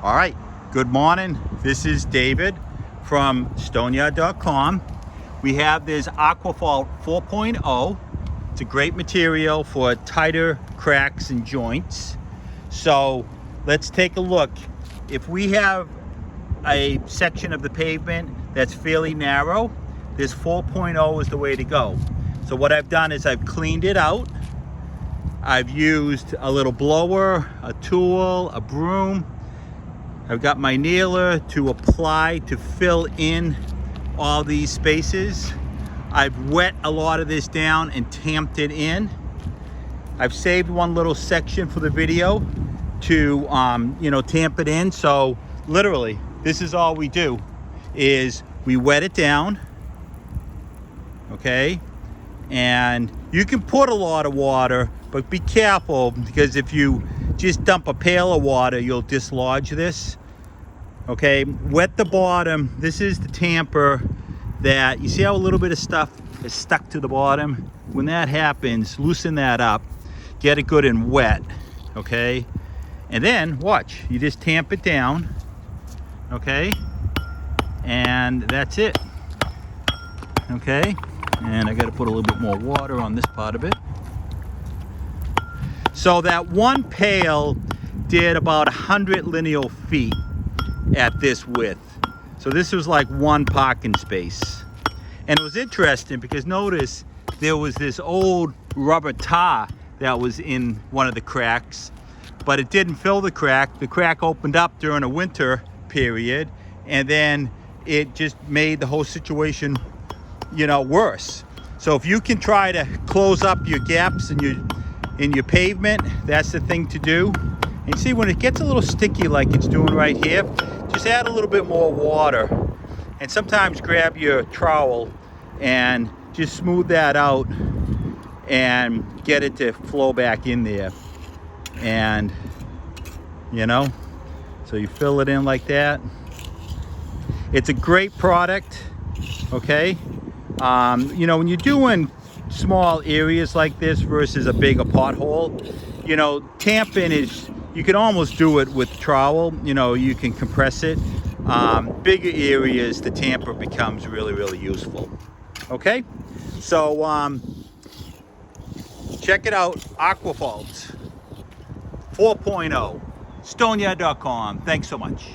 All right, good morning. This is David from stoneyard.com. We have this Aquaphalt 4.0. It's a great material for tighter cracks and joints. So let's take a look. If we have a section of the pavement that's fairly narrow, this 4.0 is the way to go. So what I've done is I've cleaned it out. I've used a little blower, a tool, a broom. I've got my nailer to apply to fill in all these spaces. I've wet a lot of this down and tamped it in. I've saved one little section for the video to tamp it in. So literally, this is all we do is we wet it down, okay? And you can put a lot of water, but be careful, because if you just dump a pail of water, you'll dislodge this. Okay, wet the bottom. This is the tamper that, you see how a little bit of stuff is stuck to the bottom? When that happens, loosen that up, get it good and wet, okay? And then watch, you just tamp it down, okay? And that's it, okay? And I got to put a little bit more water on this part of it. So that one pail did about 100 lineal feet at this width. So this was like one parking space. And it was interesting because notice there was this old rubber tar that was in one of the cracks, but it didn't fill the crack. The crack opened up during a winter period, and then it just made the whole situation, worse. So if you can try to close up your gaps in your pavement, that's the thing to do. And you see, when it gets a little sticky like it's doing right here, just add a little bit more water, and sometimes grab your trowel and just smooth that out and get it to flow back in there. And so you fill it in like that. It's a great product, okay? When you're doing small areas like this versus a bigger pothole, tamping is, you can almost do it with trowel. You can compress it. Bigger areas, the tamper becomes really, really useful. Okay, so check it out, Aquaphalt 4.0, stoneyard.com. Thanks so much.